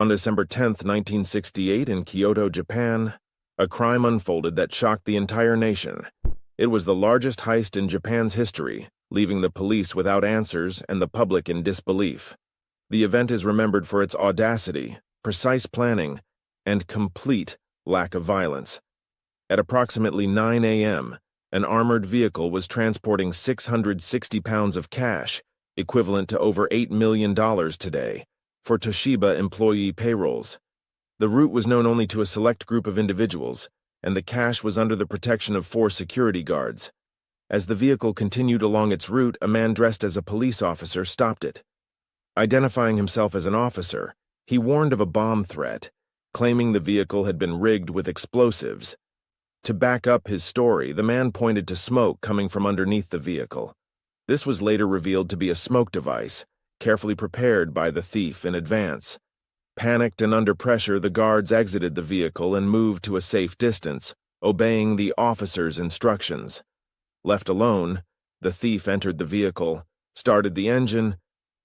On December 10, 1968, in Kyoto, Japan, a crime unfolded that shocked the entire nation. It was the largest heist in Japan's history, leaving the police without answers and the public in disbelief. The event is remembered for its audacity, precise planning, and complete lack of violence. At approximately 9 a.m., an armored vehicle was transporting 660 pounds of cash, equivalent to over $8 million today, for Toshiba employee payrolls. The route was known only to a select group of individuals, and the cash was under the protection of 4 security guards. As the vehicle continued along its route, a man dressed as a police officer stopped it. Identifying himself as an officer, he warned of a bomb threat, claiming the vehicle had been rigged with explosives. To back up his story, the man pointed to smoke coming from underneath the vehicle. This was later revealed to be a smoke device, carefully prepared by the thief in advance. Panicked and under pressure, the guards exited the vehicle and moved to a safe distance, obeying the officer's instructions. Left alone, the thief entered the vehicle, started the engine,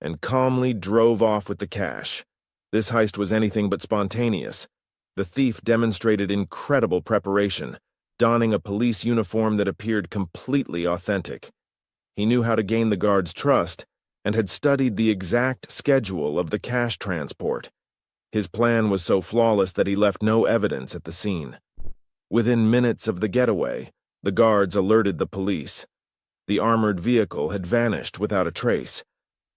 and calmly drove off with the cash. This heist was anything but spontaneous. The thief demonstrated incredible preparation, donning a police uniform that appeared completely authentic. He knew how to gain the guards' trust and had studied the exact schedule of the cash transport. His plan was so flawless that he left no evidence at the scene. Within minutes of the getaway, the guards alerted the police. The armored vehicle had vanished without a trace.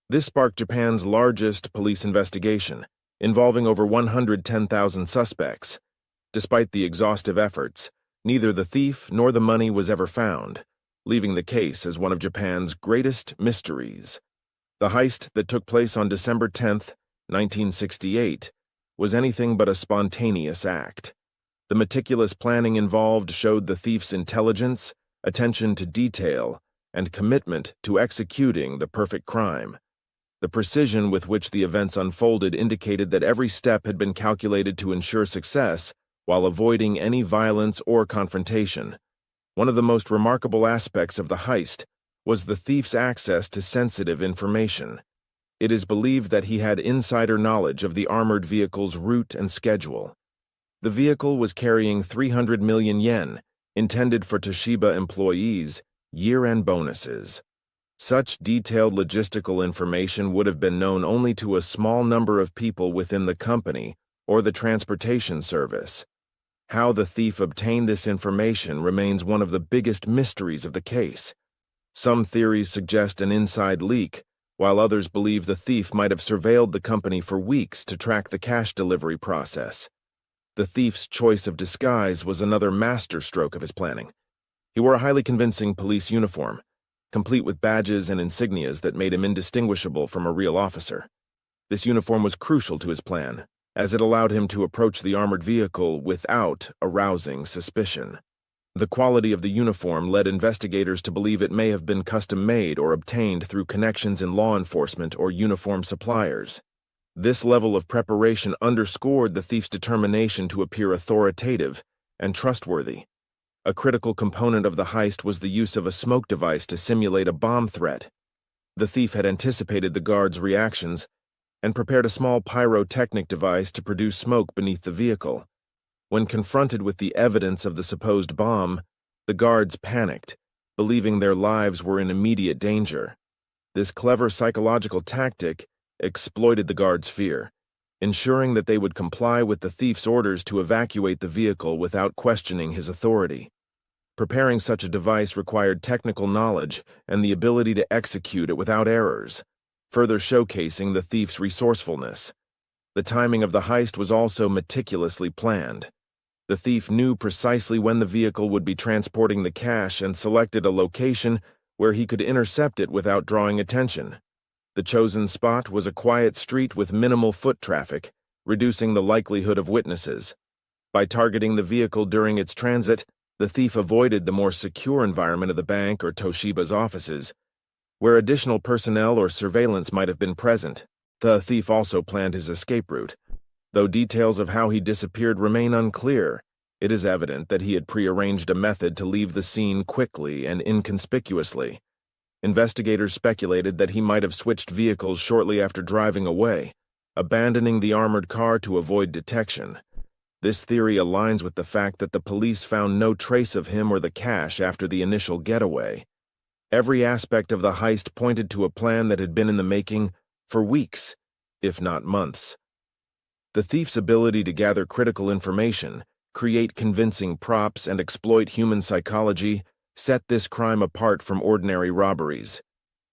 This sparked Japan's largest police investigation, involving over 110,000 suspects. Despite the exhaustive efforts, neither the thief nor the money was ever found, leaving the case as one of Japan's greatest mysteries. The heist that took place on December 10, 1968, was anything but a spontaneous act. The meticulous planning involved showed the thief's intelligence, attention to detail, and commitment to executing the perfect crime. The precision with which the events unfolded indicated that every step had been calculated to ensure success while avoiding any violence or confrontation. One of the most remarkable aspects of the heist was the thief's access to sensitive information. It is believed that he had insider knowledge of the armored vehicle's route and schedule. The vehicle was carrying 300 million yen, intended for Toshiba employees' year-end bonuses. Such detailed logistical information would have been known only to a small number of people within the company or the transportation service. How the thief obtained this information remains one of the biggest mysteries of the case. Some theories suggest an inside leak, while others believe the thief might have surveilled the company for weeks to track the cash delivery process. The thief's choice of disguise was another masterstroke of his planning. He wore a highly convincing police uniform, complete with badges and insignias that made him indistinguishable from a real officer. This uniform was crucial to his plan, as it allowed him to approach the armored vehicle without arousing suspicion. The quality of the uniform led investigators to believe it may have been custom-made or obtained through connections in law enforcement or uniform suppliers. This level of preparation underscored the thief's determination to appear authoritative and trustworthy. A critical component of the heist was the use of a smoke device to simulate a bomb threat. The thief had anticipated the guards' reactions and prepared a small pyrotechnic device to produce smoke beneath the vehicle. When confronted with the evidence of the supposed bomb, the guards panicked, believing their lives were in immediate danger. This clever psychological tactic exploited the guards' fear, ensuring that they would comply with the thief's orders to evacuate the vehicle without questioning his authority. Preparing such a device required technical knowledge and the ability to execute it without errors, further showcasing the thief's resourcefulness. The timing of the heist was also meticulously planned. The thief knew precisely when the vehicle would be transporting the cash and selected a location where he could intercept it without drawing attention. The chosen spot was a quiet street with minimal foot traffic, reducing the likelihood of witnesses. By targeting the vehicle during its transit, the thief avoided the more secure environment of the bank or Toshiba's offices, where additional personnel or surveillance might have been present. The thief also planned his escape route. Though details of how he disappeared remain unclear, it is evident that he had prearranged a method to leave the scene quickly and inconspicuously. Investigators speculated that he might have switched vehicles shortly after driving away, abandoning the armored car to avoid detection. This theory aligns with the fact that the police found no trace of him or the cash after the initial getaway. Every aspect of the heist pointed to a plan that had been in the making for weeks, if not months. The thief's ability to gather critical information, create convincing props, and exploit human psychology set this crime apart from ordinary robberies.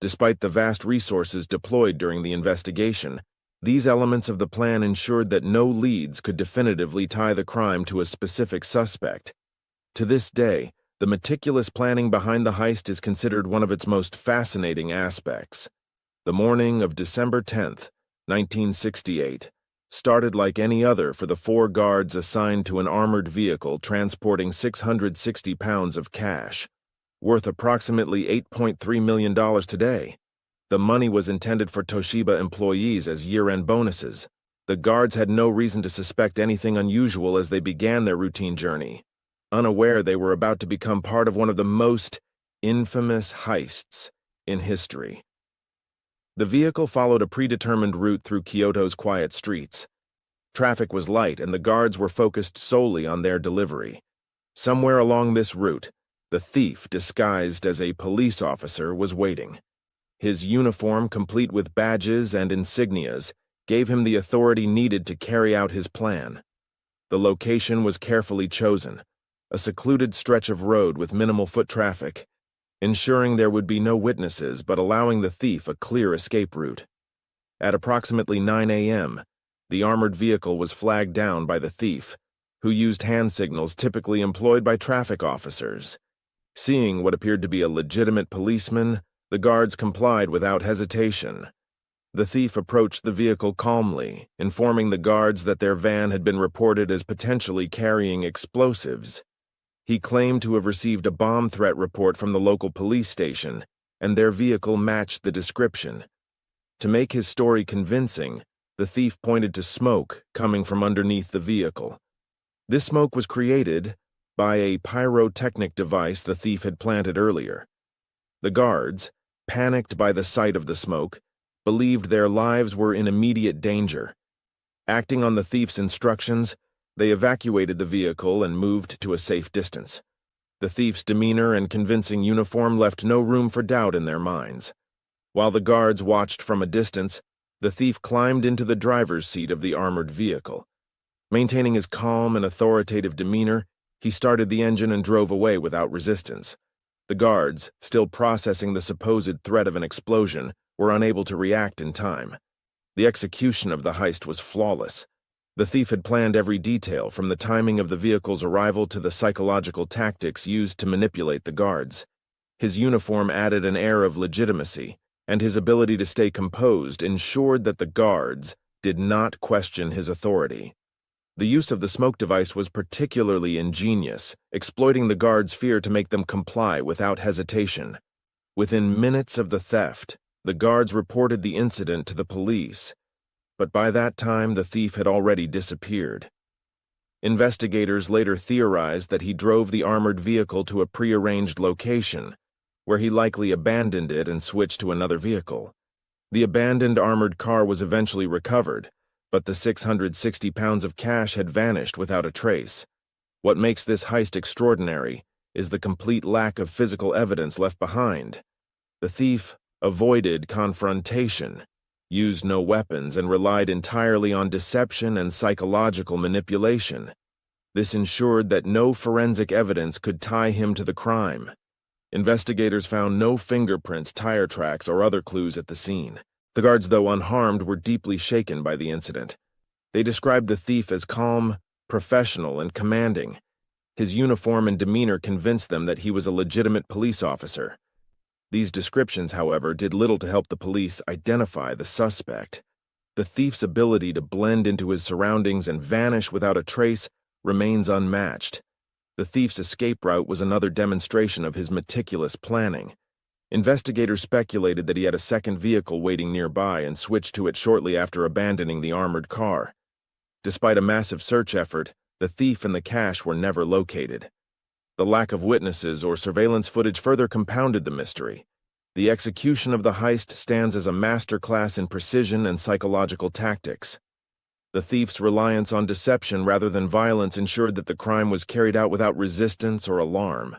Despite the vast resources deployed during the investigation, these elements of the plan ensured that no leads could definitively tie the crime to a specific suspect. To this day, the meticulous planning behind the heist is considered one of its most fascinating aspects. The morning of December 10th, 1968, started like any other for the 4 guards assigned to an armored vehicle transporting 660 pounds of cash, worth approximately $8.3 million today. The money was intended for Toshiba employees as year-end bonuses. The guards had no reason to suspect anything unusual as they began their routine journey, unaware they were about to become part of one of the most infamous heists in history. The vehicle followed a predetermined route through Kyoto's quiet streets. Traffic was light and the guards were focused solely on their delivery. Somewhere along this route, the thief, disguised as a police officer, was waiting. His uniform, complete with badges and insignias, gave him the authority needed to carry out his plan. The location was carefully chosen, a secluded stretch of road with minimal foot traffic, ensuring there would be no witnesses but allowing the thief a clear escape route. At approximately 9 a.m., the armored vehicle was flagged down by the thief, who used hand signals typically employed by traffic officers. Seeing what appeared to be a legitimate policeman, the guards complied without hesitation. The thief approached the vehicle calmly, informing the guards that their van had been reported as potentially carrying explosives. He claimed to have received a bomb threat report from the local police station, and their vehicle matched the description. To make his story convincing, the thief pointed to smoke coming from underneath the vehicle. This smoke was created by a pyrotechnic device the thief had planted earlier. The guards, panicked by the sight of the smoke, believed their lives were in immediate danger. Acting on the thief's instructions, they evacuated the vehicle and moved to a safe distance. The thief's demeanor and convincing uniform left no room for doubt in their minds. While the guards watched from a distance, the thief climbed into the driver's seat of the armored vehicle. Maintaining his calm and authoritative demeanor, he started the engine and drove away without resistance. The guards, still processing the supposed threat of an explosion, were unable to react in time. The execution of the heist was flawless. The thief had planned every detail, from the timing of the vehicle's arrival to the psychological tactics used to manipulate the guards. His uniform added an air of legitimacy, and his ability to stay composed ensured that the guards did not question his authority. The use of the smoke device was particularly ingenious, exploiting the guards' fear to make them comply without hesitation. Within minutes of the theft, the guards reported the incident to the police, but by that time the thief had already disappeared. Investigators later theorized that he drove the armored vehicle to a prearranged location, where he likely abandoned it and switched to another vehicle. The abandoned armored car was eventually recovered, but the 660 pounds of cash had vanished without a trace. What makes this heist extraordinary is the complete lack of physical evidence left behind. The thief avoided confrontation, used no weapons, and relied entirely on deception and psychological manipulation. This ensured that no forensic evidence could tie him to the crime. Investigators found no fingerprints, tire tracks, or other clues at the scene. The guards, though unharmed, were deeply shaken by the incident. They described the thief as calm, professional, and commanding. His uniform and demeanor convinced them that he was a legitimate police officer. These descriptions, however, did little to help the police identify the suspect. The thief's ability to blend into his surroundings and vanish without a trace remains unmatched. The thief's escape route was another demonstration of his meticulous planning. Investigators speculated that he had a second vehicle waiting nearby and switched to it shortly after abandoning the armored car. Despite a massive search effort, the thief and the cash were never located. The lack of witnesses or surveillance footage further compounded the mystery. The execution of the heist stands as a masterclass in precision and psychological tactics. The thief's reliance on deception rather than violence ensured that the crime was carried out without resistance or alarm.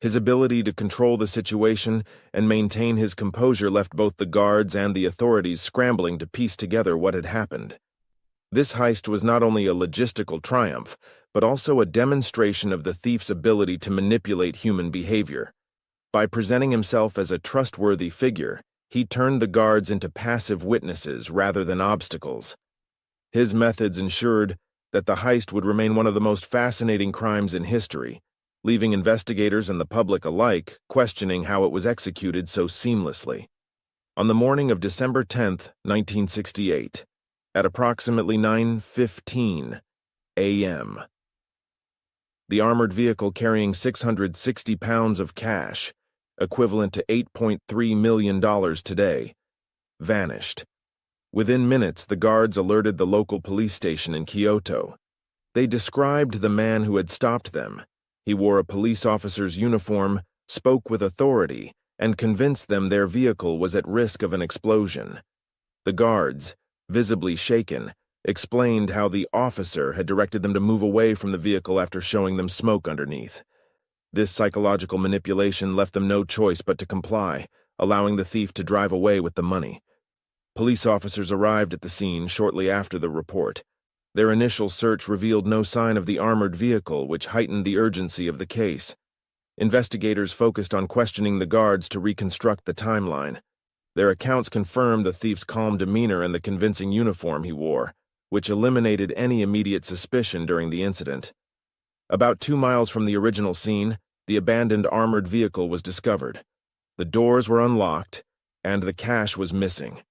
His ability to control the situation and maintain his composure left both the guards and the authorities scrambling to piece together what had happened. This heist was not only a logistical triumph, but also a demonstration of the thief's ability to manipulate human behavior. By presenting himself as a trustworthy figure, he turned the guards into passive witnesses rather than obstacles. His methods ensured that the heist would remain one of the most fascinating crimes in history, leaving investigators and the public alike questioning how it was executed so seamlessly. On the morning of December 10, 1968, at approximately 9:15 a.m., the armored vehicle carrying 660 pounds of cash, equivalent to $8.3 million today, vanished. Within minutes, the guards alerted the local police station in Kyoto. They described the man who had stopped them. He wore a police officer's uniform, spoke with authority, and convinced them their vehicle was at risk of an explosion. The guards, visibly shaken, explained how the officer had directed them to move away from the vehicle after showing them smoke underneath. This psychological manipulation left them no choice but to comply, allowing the thief to drive away with the money. Police officers arrived at the scene shortly after the report. Their initial search revealed no sign of the armored vehicle, which heightened the urgency of the case. Investigators focused on questioning the guards to reconstruct the timeline. Their accounts confirmed the thief's calm demeanor and the convincing uniform he wore, which eliminated any immediate suspicion during the incident. About 2 miles from the original scene, the abandoned armored vehicle was discovered. The doors were unlocked, and the cash was missing.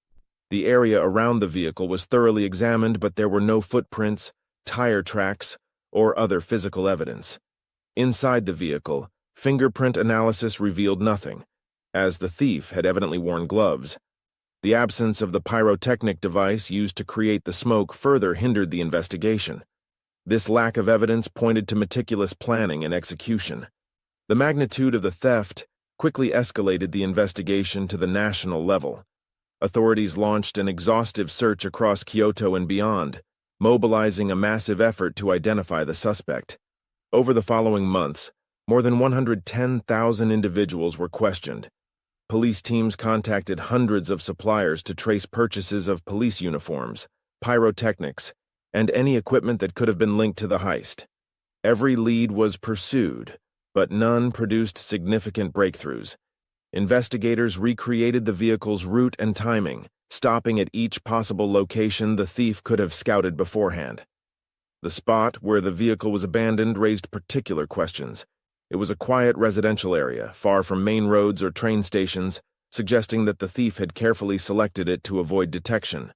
The area around the vehicle was thoroughly examined, but there were no footprints, tire tracks, or other physical evidence. Inside the vehicle, fingerprint analysis revealed nothing, as the thief had evidently worn gloves. The absence of the pyrotechnic device used to create the smoke further hindered the investigation. This lack of evidence pointed to meticulous planning and execution. The magnitude of the theft quickly escalated the investigation to the national level. Authorities launched an exhaustive search across Kyoto and beyond, mobilizing a massive effort to identify the suspect. Over the following months, more than 110,000 individuals were questioned. Police teams contacted hundreds of suppliers to trace purchases of police uniforms, pyrotechnics, and any equipment that could have been linked to the heist. Every lead was pursued, but none produced significant breakthroughs. Investigators recreated the vehicle's route and timing, stopping at each possible location the thief could have scouted beforehand. The spot where the vehicle was abandoned raised particular questions. It was a quiet residential area, far from main roads or train stations, suggesting that the thief had carefully selected it to avoid detection.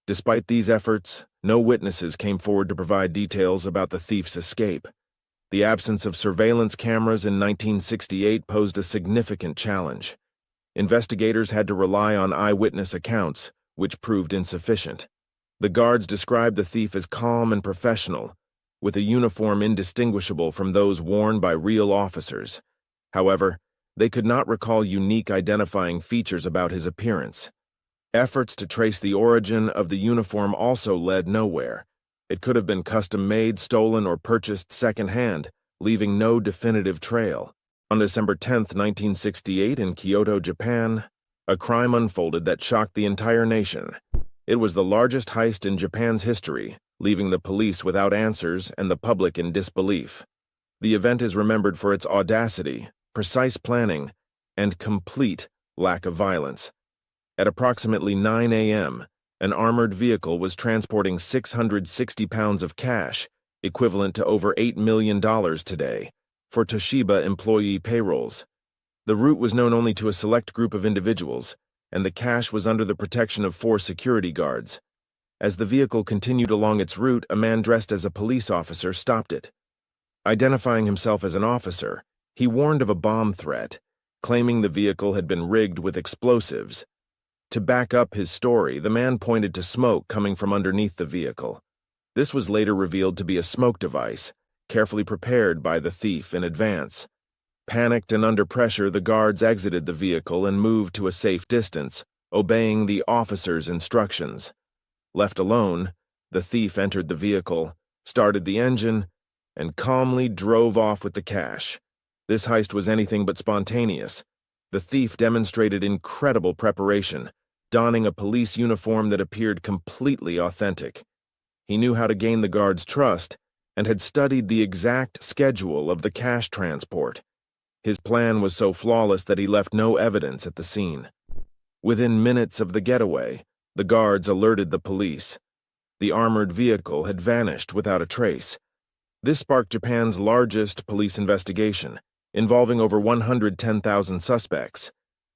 Despite these efforts, no witnesses came forward to provide details about the thief's escape. The absence of surveillance cameras in 1968 posed a significant challenge. Investigators had to rely on eyewitness accounts, which proved insufficient. The guards described the thief as calm and professional, with a uniform indistinguishable from those worn by real officers. However, they could not recall unique identifying features about his appearance. Efforts to trace the origin of the uniform also led nowhere. It could have been custom-made, stolen, or purchased second-hand, leaving no definitive trail. On December 10, 1968, in Kyoto, Japan, a crime unfolded that shocked the entire nation. It was the largest heist in Japan's history, leaving the police without answers and the public in disbelief. The event is remembered for its audacity, precise planning, and complete lack of violence. At approximately 9 a.m., an armored vehicle was transporting 660 pounds of cash, equivalent to over $8 million today, for Toshiba employee payrolls. The route was known only to a select group of individuals, and the cash was under the protection of 4 security guards. As the vehicle continued along its route, a man dressed as a police officer stopped it. Identifying himself as an officer, he warned of a bomb threat, claiming the vehicle had been rigged with explosives. To back up his story, the man pointed to smoke coming from underneath the vehicle. This was later revealed to be a smoke device, carefully prepared by the thief in advance. Panicked and under pressure, the guards exited the vehicle and moved to a safe distance, obeying the officer's instructions. Left alone, the thief entered the vehicle, started the engine, and calmly drove off with the cash. This heist was anything but spontaneous. The thief demonstrated incredible preparation, donning a police uniform that appeared completely authentic. He knew how to gain the guards' trust and had studied the exact schedule of the cash transport. His plan was so flawless that he left no evidence at the scene. Within minutes of the getaway, the guards alerted the police. The armored vehicle had vanished without a trace. This sparked Japan's largest police investigation, involving over 110,000 suspects.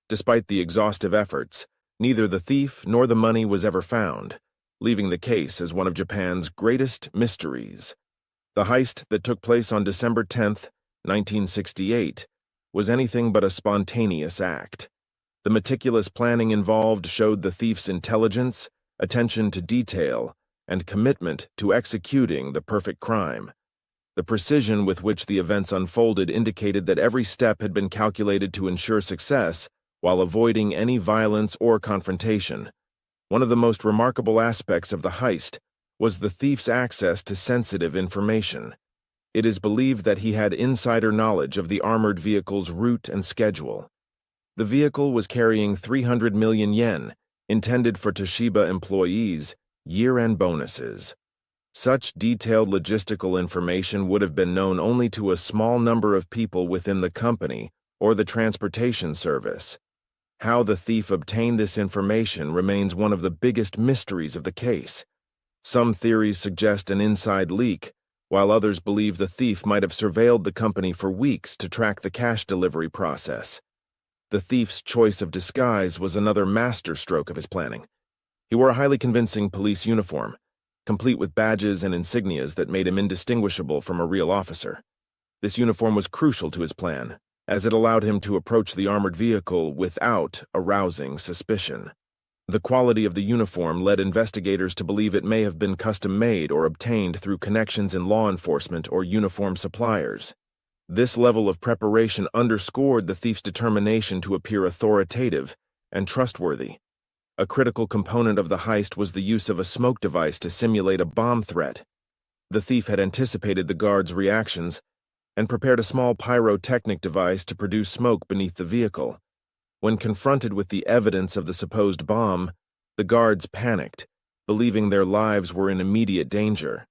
Despite the exhaustive efforts, neither the thief nor the money was ever found, leaving the case as one of Japan's greatest mysteries. The heist that took place on December 10, 1968, was anything but a spontaneous act. The meticulous planning involved showed the thief's intelligence, attention to detail, and commitment to executing the perfect crime. The precision with which the events unfolded indicated that every step had been calculated to ensure success while avoiding any violence or confrontation. One of the most remarkable aspects of the heist was the thief's access to sensitive information. It is believed that he had insider knowledge of the armored vehicle's route and schedule. The vehicle was carrying 300 million yen, intended for Toshiba employees' year-end bonuses. Such detailed logistical information would have been known only to a small number of people within the company or the transportation service. How the thief obtained this information remains one of the biggest mysteries of the case. Some theories suggest an inside leak, while others believe the thief might have surveilled the company for weeks to track the cash delivery process. The thief's choice of disguise was another masterstroke of his planning. He wore a highly convincing police uniform, complete with badges and insignias that made him indistinguishable from a real officer. This uniform was crucial to his plan, as it allowed him to approach the armored vehicle without arousing suspicion. The quality of the uniform led investigators to believe it may have been custom-made or obtained through connections in law enforcement or uniform suppliers. This level of preparation underscored the thief's determination to appear authoritative and trustworthy. A critical component of the heist was the use of a smoke device to simulate a bomb threat. The thief had anticipated the guards' reactions and prepared a small pyrotechnic device to produce smoke beneath the vehicle. When confronted with the evidence of the supposed bomb, the guards panicked, believing their lives were in immediate danger.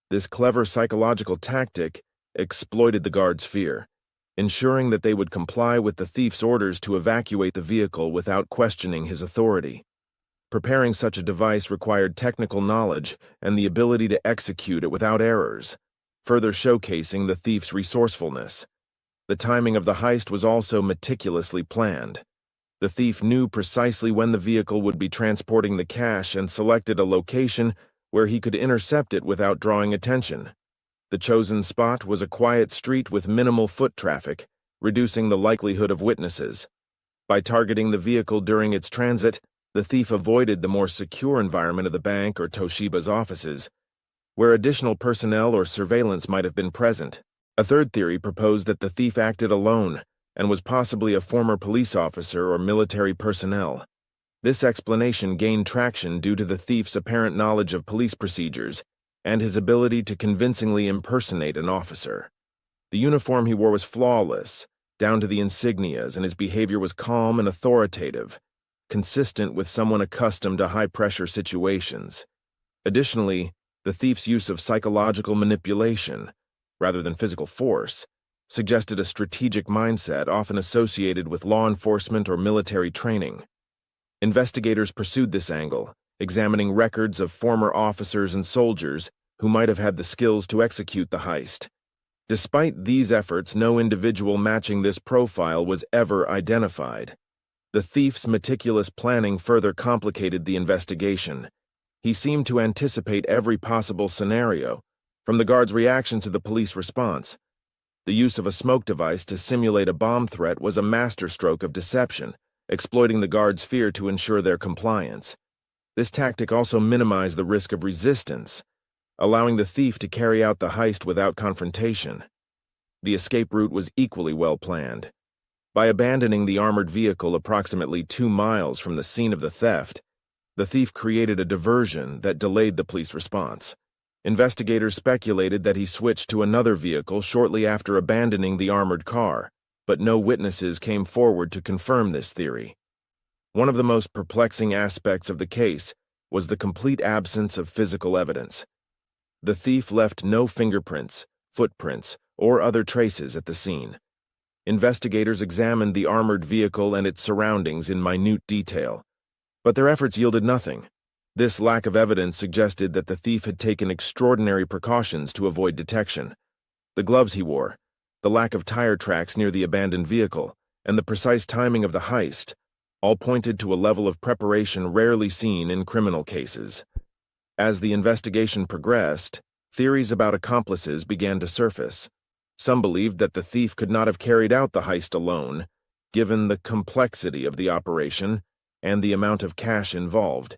This clever psychological tactic exploited the guards' fear, ensuring that they would comply with the thief's orders to evacuate the vehicle without questioning his authority. Preparing such a device required technical knowledge and the ability to execute it without errors, further showcasing the thief's resourcefulness. The timing of the heist was also meticulously planned. The thief knew precisely when the vehicle would be transporting the cash and selected a location where he could intercept it without drawing attention. The chosen spot was a quiet street with minimal foot traffic, reducing the likelihood of witnesses. By targeting the vehicle during its transit, the thief avoided the more secure environment of the bank or Toshiba's offices, where additional personnel or surveillance might have been present. A third theory proposed that the thief acted alone and was possibly a former police officer or military personnel. This explanation gained traction due to the thief's apparent knowledge of police procedures and his ability to convincingly impersonate an officer. The uniform he wore was flawless, down to the insignias, and his behavior was calm and authoritative, consistent with someone accustomed to high-pressure situations. Additionally, the thief's use of psychological manipulation, rather than physical force, suggested a strategic mindset often associated with law enforcement or military training. Investigators pursued this angle, examining records of former officers and soldiers who might have had the skills to execute the heist. Despite these efforts, no individual matching this profile was ever identified. The thief's meticulous planning further complicated the investigation. He seemed to anticipate every possible scenario, from the guard's reaction to the police response. The use of a smoke device to simulate a bomb threat was a masterstroke of deception, exploiting the guards' fear to ensure their compliance. This tactic also minimized the risk of resistance, allowing the thief to carry out the heist without confrontation. The escape route was equally well planned. By abandoning the armored vehicle approximately 2 miles from the scene of the theft, the thief created a diversion that delayed the police response. Investigators speculated that he switched to another vehicle shortly after abandoning the armored car, but no witnesses came forward to confirm this theory. One of the most perplexing aspects of the case was the complete absence of physical evidence. The thief left no fingerprints, footprints, or other traces at the scene. Investigators examined the armored vehicle and its surroundings in minute detail, but their efforts yielded nothing. This lack of evidence suggested that the thief had taken extraordinary precautions to avoid detection. The gloves he wore, the lack of tire tracks near the abandoned vehicle, and the precise timing of the heist all pointed to a level of preparation rarely seen in criminal cases. As the investigation progressed, theories about accomplices began to surface. Some believed that the thief could not have carried out the heist alone, given the complexity of the operation and the amount of cash involved.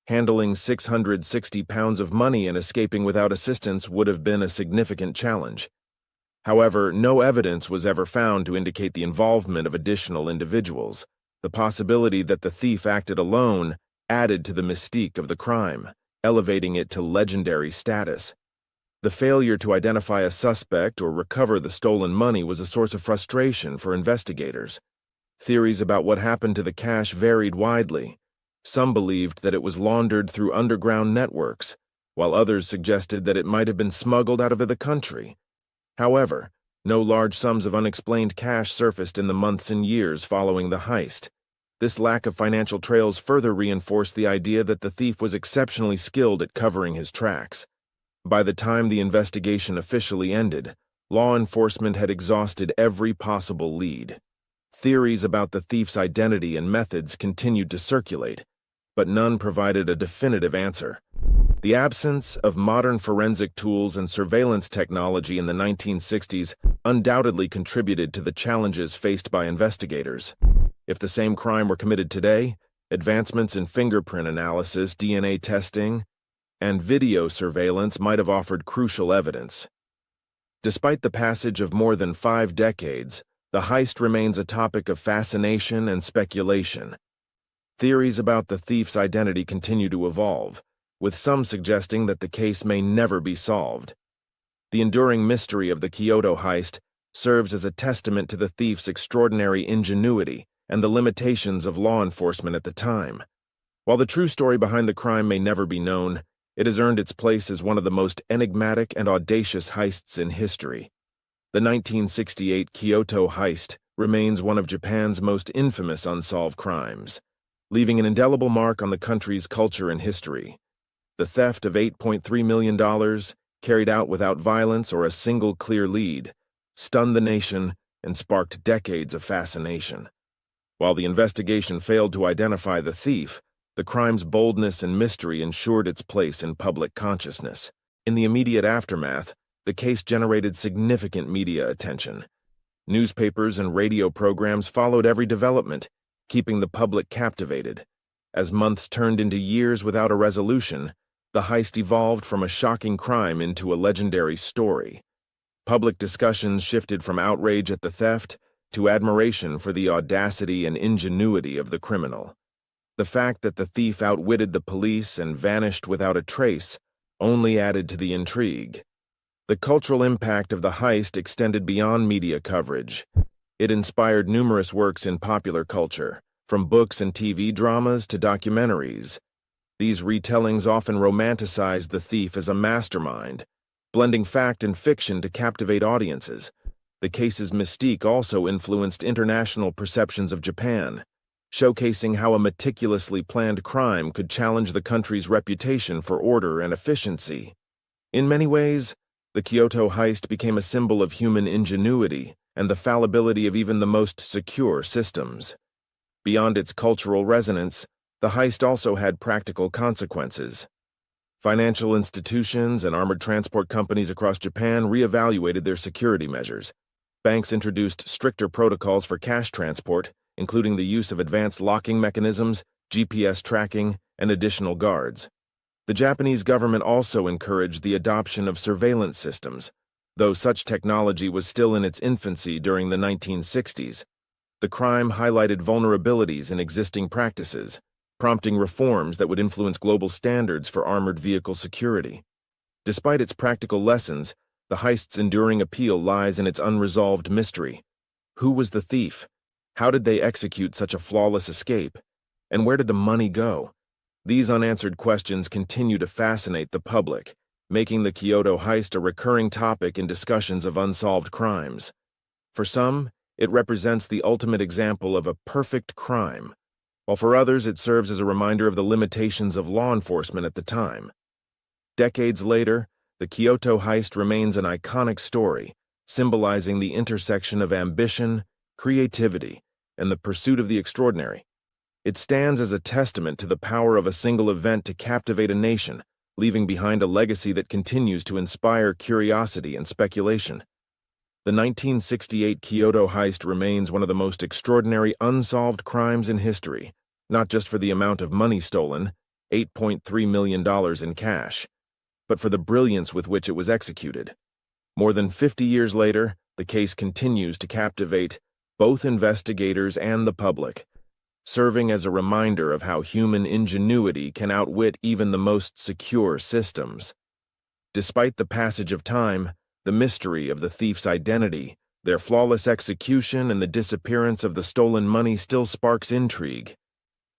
Handling 660 pounds of money and escaping without assistance would have been a significant challenge. However, no evidence was ever found to indicate the involvement of additional individuals. The possibility that the thief acted alone added to the mystique of the crime, elevating it to legendary status. The failure to identify a suspect or recover the stolen money was a source of frustration for investigators. Theories about what happened to the cash varied widely. Some believed that it was laundered through underground networks, while others suggested that it might have been smuggled out of the country. However, no large sums of unexplained cash surfaced in the months and years following the heist. This lack of financial trails further reinforced the idea that the thief was exceptionally skilled at covering his tracks. By the time the investigation officially ended, law enforcement had exhausted every possible lead. Theories about the thief's identity and methods continued to circulate, but none provided a definitive answer. The absence of modern forensic tools and surveillance technology in the 1960s undoubtedly contributed to the challenges faced by investigators. If the same crime were committed today, advancements in fingerprint analysis, DNA testing, and video surveillance might have offered crucial evidence. Despite the passage of more than 5 decades, the heist remains a topic of fascination and speculation. Theories about the thief's identity continue to evolve, with some suggesting that the case may never be solved. The enduring mystery of the Kyoto heist serves as a testament to the thief's extraordinary ingenuity and the limitations of law enforcement at the time. While the true story behind the crime may never be known, it has earned its place as one of the most enigmatic and audacious heists in history. The 1968 Kyoto heist remains one of Japan's most infamous unsolved crimes, leaving an indelible mark on the country's culture and history. The theft of $8.3 million, carried out without violence or a single clear lead, stunned the nation and sparked decades of fascination. While the investigation failed to identify the thief, the crime's boldness and mystery ensured its place in public consciousness. In the immediate aftermath, the case generated significant media attention. Newspapers and radio programs followed every development, keeping the public captivated. As months turned into years without a resolution, the heist evolved from a shocking crime into a legendary story. Public discussions shifted from outrage at the theft to admiration for the audacity and ingenuity of the criminal. The fact that the thief outwitted the police and vanished without a trace only added to the intrigue. The cultural impact of the heist extended beyond media coverage. It inspired numerous works in popular culture, from books and TV dramas to documentaries. These retellings often romanticized the thief as a mastermind, blending fact and fiction to captivate audiences. The case's mystique also influenced international perceptions of Japan, showcasing how a meticulously planned crime could challenge the country's reputation for order and efficiency. In many ways, the Kyoto heist became a symbol of human ingenuity and the fallibility of even the most secure systems. Beyond its cultural resonance, the heist also had practical consequences. Financial institutions and armored transport companies across Japan reevaluated their security measures. Banks introduced stricter protocols for cash transport, including the use of advanced locking mechanisms, GPS tracking, and additional guards. The Japanese government also encouraged the adoption of surveillance systems, Though such technology was still in its infancy during the 1960s, the crime highlighted vulnerabilities in existing practices, prompting reforms that would influence global standards for armored vehicle security. Despite its practical lessons, the heist's enduring appeal lies in its unresolved mystery. Who was the thief? How did they execute such a flawless escape? And where did the money go? These unanswered questions continue to fascinate the public, making the Kyoto heist a recurring topic in discussions of unsolved crimes. For some, it represents the ultimate example of a perfect crime, while for others it serves as a reminder of the limitations of law enforcement at the time. Decades later, the Kyoto heist remains an iconic story, symbolizing the intersection of ambition, creativity, and the pursuit of the extraordinary. It stands as a testament to the power of a single event to captivate a nation, leaving behind a legacy that continues to inspire curiosity and speculation. The 1968 Kyoto heist remains one of the most extraordinary unsolved crimes in history, not just for the amount of money stolen, $8.3 million in cash, but for the brilliance with which it was executed. More than 50 years later, the case continues to captivate both investigators and the public, serving as a reminder of how human ingenuity can outwit even the most secure systems. Despite the passage of time, the mystery of the thief's identity, their flawless execution, and the disappearance of the stolen money still sparks intrigue.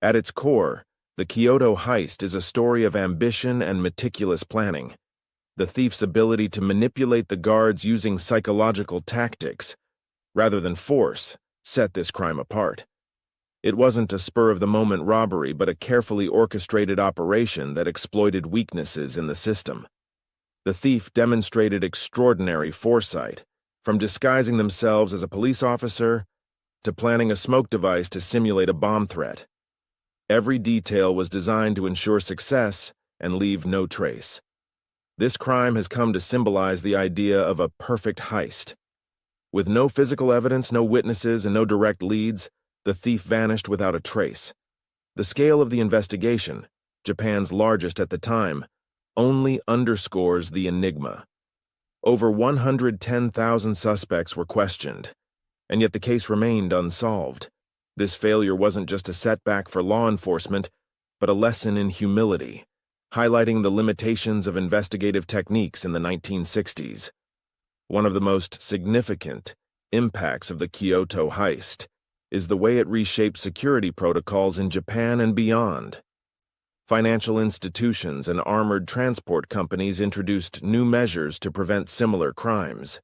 At its core, the Kyoto heist is a story of ambition and meticulous planning. The thief's ability to manipulate the guards using psychological tactics, rather than force, set this crime apart. It wasn't a spur-of-the-moment robbery, but a carefully orchestrated operation that exploited weaknesses in the system. The thief demonstrated extraordinary foresight, from disguising themselves as a police officer to planning a smoke device to simulate a bomb threat. Every detail was designed to ensure success and leave no trace. This crime has come to symbolize the idea of a perfect heist. With no physical evidence, no witnesses, and no direct leads, the thief vanished without a trace. The scale of the investigation, Japan's largest at the time, only underscores the enigma. Over 110,000 suspects were questioned, and yet the case remained unsolved. This failure wasn't just a setback for law enforcement, but a lesson in humility, highlighting the limitations of investigative techniques in the 1960s. One of the most significant impacts of the Kyoto heist is the way it reshaped security protocols in Japan and beyond. Financial institutions and armored transport companies introduced new measures to prevent similar crimes.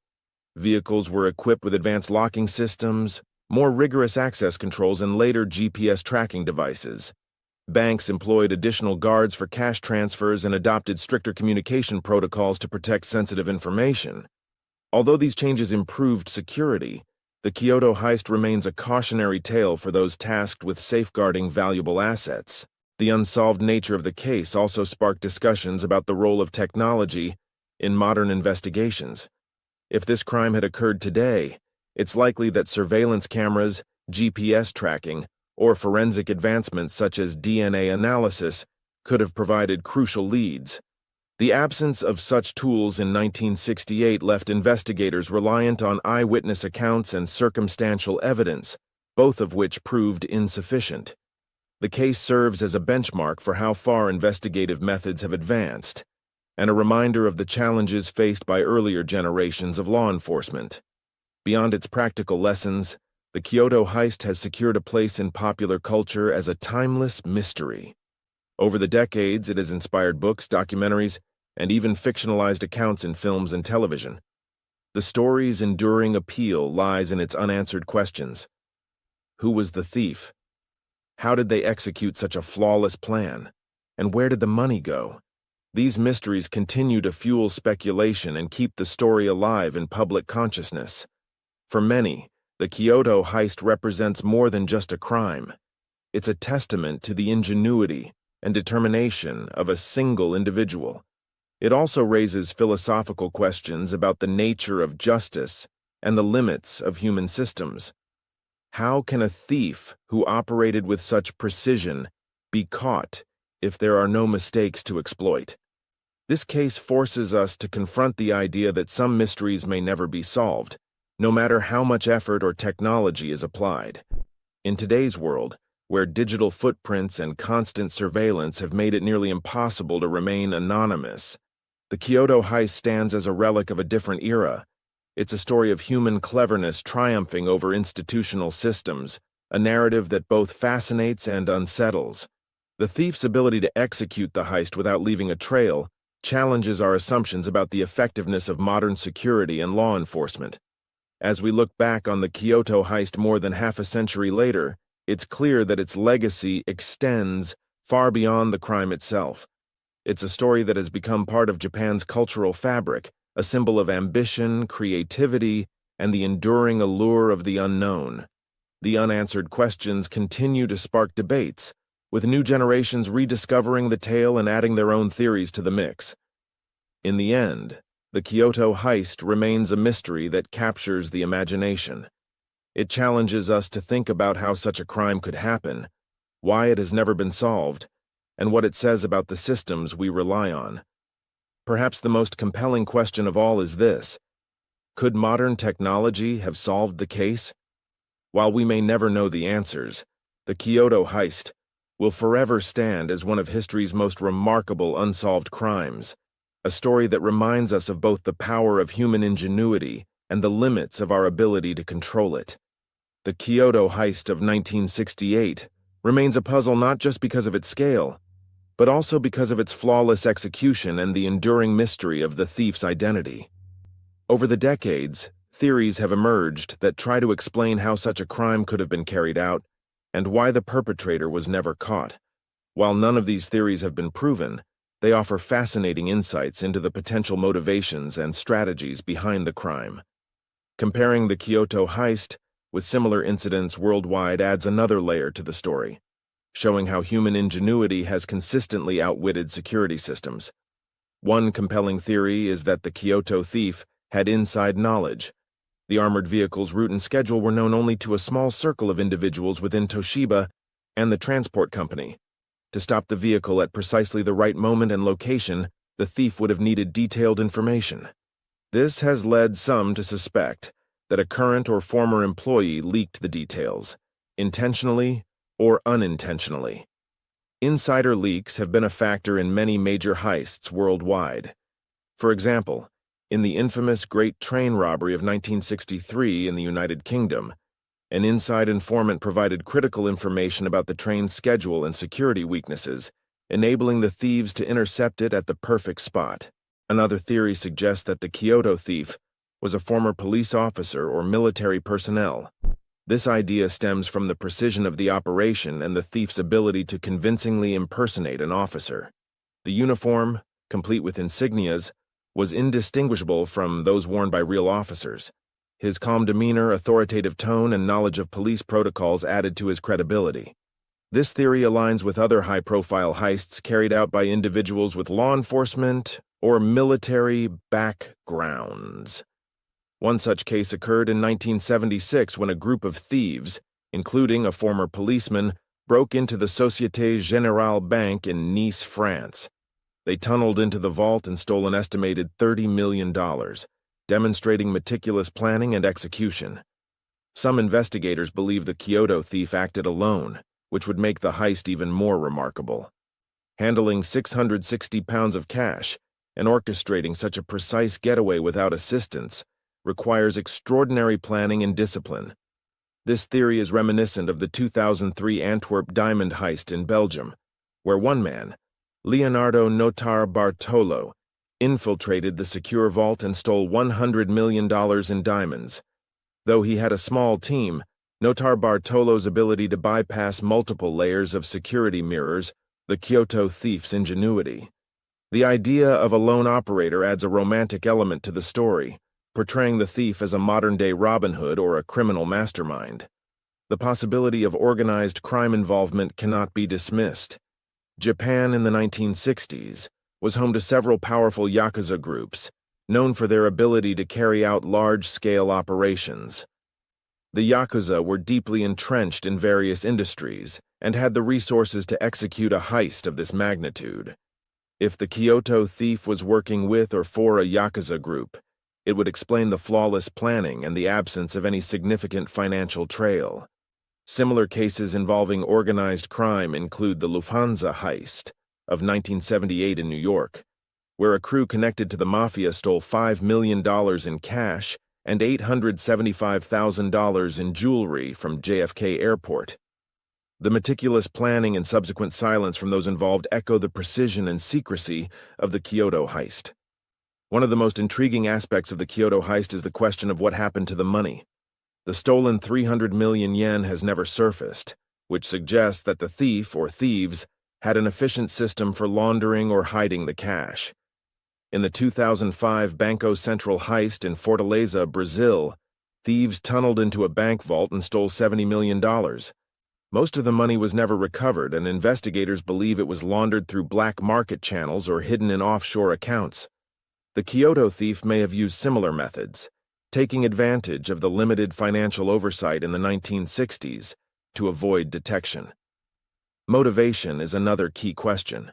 Vehicles were equipped with advanced locking systems, more rigorous access controls, and later GPS tracking devices. Banks employed additional guards for cash transfers and adopted stricter communication protocols to protect sensitive information. Although these changes improved security, the Kyoto heist remains a cautionary tale for those tasked with safeguarding valuable assets. The unsolved nature of the case also sparked discussions about the role of technology in modern investigations. If this crime had occurred today, it's likely that surveillance cameras, GPS tracking, or forensic advancements such as DNA analysis could have provided crucial leads. The absence of such tools in 1968 left investigators reliant on eyewitness accounts and circumstantial evidence, both of which proved insufficient. The case serves as a benchmark for how far investigative methods have advanced, and a reminder of the challenges faced by earlier generations of law enforcement. Beyond its practical lessons, the Kyoto heist has secured a place in popular culture as a timeless mystery. Over the decades, it has inspired books, documentaries, and even fictionalized accounts in films and television. The story's enduring appeal lies in its unanswered questions. Who was the thief? How did they execute such a flawless plan? And where did the money go? These mysteries continue to fuel speculation and keep the story alive in public consciousness. For many, the Kyoto heist represents more than just a crime. It's a testament to the ingenuity and determination of a single individual. It also raises philosophical questions about the nature of justice and the limits of human systems. How can a thief who operated with such precision be caught if there are no mistakes to exploit? This case forces us to confront the idea that some mysteries may never be solved, no matter how much effort or technology is applied. In today's world, where digital footprints and constant surveillance have made it nearly impossible to remain anonymous, the Kyoto heist stands as a relic of a different era. It's a story of human cleverness triumphing over institutional systems, a narrative that both fascinates and unsettles. The thief's ability to execute the heist without leaving a trail challenges our assumptions about the effectiveness of modern security and law enforcement. As we look back on the Kyoto heist more than half a century later, it's clear that its legacy extends far beyond the crime itself. It's a story that has become part of Japan's cultural fabric, a symbol of ambition, creativity, and the enduring allure of the unknown. The unanswered questions continue to spark debates, with new generations rediscovering the tale and adding their own theories to the mix. In the end, the Kyoto heist remains a mystery that captures the imagination. It challenges us to think about how such a crime could happen, why it has never been solved, and what it says about the systems we rely on. Perhaps the most compelling question of all is this: could modern technology have solved the case? While we may never know the answers, the Kyoto heist will forever stand as one of history's most remarkable unsolved crimes, a story that reminds us of both the power of human ingenuity and the limits of our ability to control it. The Kyoto heist of 1968 remains a puzzle not just because of its scale, but also because of its flawless execution and the enduring mystery of the thief's identity. Over the decades, theories have emerged that try to explain how such a crime could have been carried out and why the perpetrator was never caught. While none of these theories have been proven, they offer fascinating insights into the potential motivations and strategies behind the crime. Comparing the Kyoto heist with similar incidents worldwide adds another layer to the story, showing how human ingenuity has consistently outwitted security systems. One compelling theory is that the Kyoto thief had inside knowledge. The armored vehicle's route and schedule were known only to a small circle of individuals within Toshiba and the transport company. To stop the vehicle at precisely the right moment and location, the thief would have needed detailed information. This has led some to suspect that a current or former employee leaked the details, intentionally or unintentionally. Insider leaks have been a factor in many major heists worldwide. For example, in the infamous Great Train Robbery of 1963 in the United Kingdom, an inside informant provided critical information about the train's schedule and security weaknesses, enabling the thieves to intercept it at the perfect spot. Another theory suggests that the Kyoto thief was a former police officer or military personnel. This idea stems from the precision of the operation and the thief's ability to convincingly impersonate an officer. The uniform, complete with insignias, was indistinguishable from those worn by real officers. His calm demeanor, authoritative tone, and knowledge of police protocols added to his credibility. This theory aligns with other high-profile heists carried out by individuals with law enforcement or military backgrounds. One such case occurred in 1976 when a group of thieves, including a former policeman, broke into the Société Générale Bank in Nice, France. They tunneled into the vault and stole an estimated $30 million, demonstrating meticulous planning and execution. Some investigators believe the Kyoto thief acted alone, which would make the heist even more remarkable. Handling 660 pounds of cash and orchestrating such a precise getaway without assistance requires extraordinary planning and discipline. This theory is reminiscent of the 2003 Antwerp diamond heist in Belgium, where one man, Leonardo Notar Bartolo, infiltrated the secure vault and stole $100 million in diamonds. Though he had a small team, Notar Bartolo's ability to bypass multiple layers of security mirrors the Kyoto thief's ingenuity. The idea of a lone operator adds a romantic element to the story, portraying the thief as a modern-day Robin Hood or a criminal mastermind. The possibility of organized crime involvement cannot be dismissed. Japan in the 1960s was home to several powerful Yakuza groups, known for their ability to carry out large-scale operations. The Yakuza were deeply entrenched in various industries and had the resources to execute a heist of this magnitude. If the Kyoto thief was working with or for a Yakuza group, it would explain the flawless planning and the absence of any significant financial trail. Similar cases involving organized crime include the Lufthansa heist of 1978 in New York, where a crew connected to the mafia stole $5 million in cash and $875,000 in jewelry from JFK Airport. The meticulous planning and subsequent silence from those involved echo the precision and secrecy of the Kyoto heist. One of the most intriguing aspects of the Kyoto heist is the question of what happened to the money. The stolen 300 million yen has never surfaced, which suggests that the thief or thieves had an efficient system for laundering or hiding the cash. In the 2005 Banco Central heist in Fortaleza, Brazil, thieves tunneled into a bank vault and stole $70 million. Most of the money was never recovered, and investigators believe it was laundered through black market channels or hidden in offshore accounts. The Kyoto thief may have used similar methods, taking advantage of the limited financial oversight in the 1960s to avoid detection. Motivation is another key question.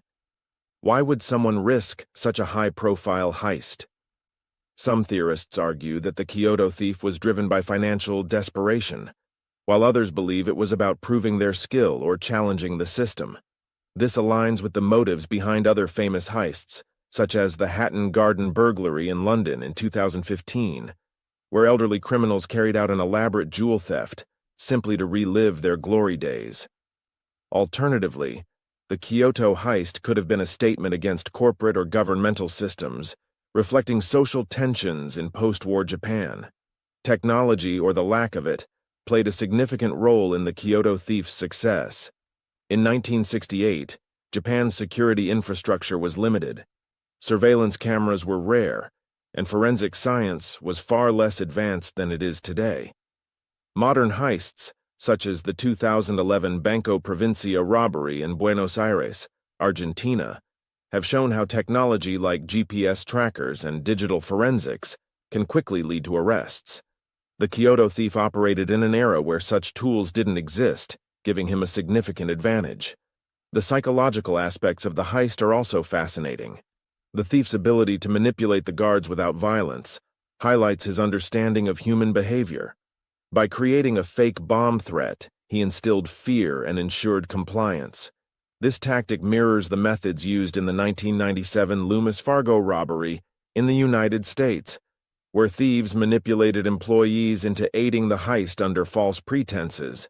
Why would someone risk such a high-profile heist? Some theorists argue that the Kyoto thief was driven by financial desperation, while others believe it was about proving their skill or challenging the system. This aligns with the motives behind other famous heists, such as the Hatton Garden burglary in London in 2015, where elderly criminals carried out an elaborate jewel theft simply to relive their glory days. Alternatively, the Kyoto heist could have been a statement against corporate or governmental systems, reflecting social tensions in post-war Japan. Technology, or the lack of it, played a significant role in the Kyoto thief's success. In 1968, Japan's security infrastructure was limited. Surveillance cameras were rare, and forensic science was far less advanced than it is today. Modern heists, such as the 2011 Banco Provincia robbery in Buenos Aires, Argentina, have shown how technology like GPS trackers and digital forensics can quickly lead to arrests. The Kyoto thief operated in an era where such tools didn't exist, giving him a significant advantage. The psychological aspects of the heist are also fascinating. The thief's ability to manipulate the guards without violence highlights his understanding of human behavior. By creating a fake bomb threat, he instilled fear and ensured compliance. This tactic mirrors the methods used in the 1997 Loomis Fargo robbery in the United States, where thieves manipulated employees into aiding the heist under false pretenses.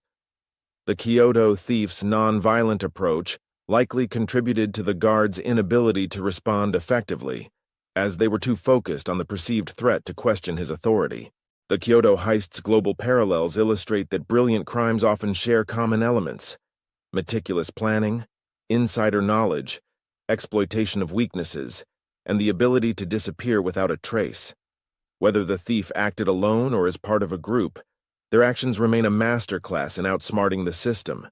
The Kyoto thief's non-violent approach likely contributed to the guards' inability to respond effectively, as they were too focused on the perceived threat to question his authority. The Kyoto heist's global parallels illustrate that brilliant crimes often share common elements: meticulous planning, insider knowledge, exploitation of weaknesses, and the ability to disappear without a trace. Whether the thief acted alone or as part of a group, their actions remain a masterclass in outsmarting the system.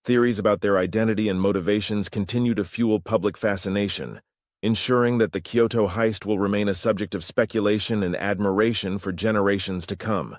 Theories about their identity and motivations continue to fuel public fascination, ensuring that the Kyoto heist will remain a subject of speculation and admiration for generations to come.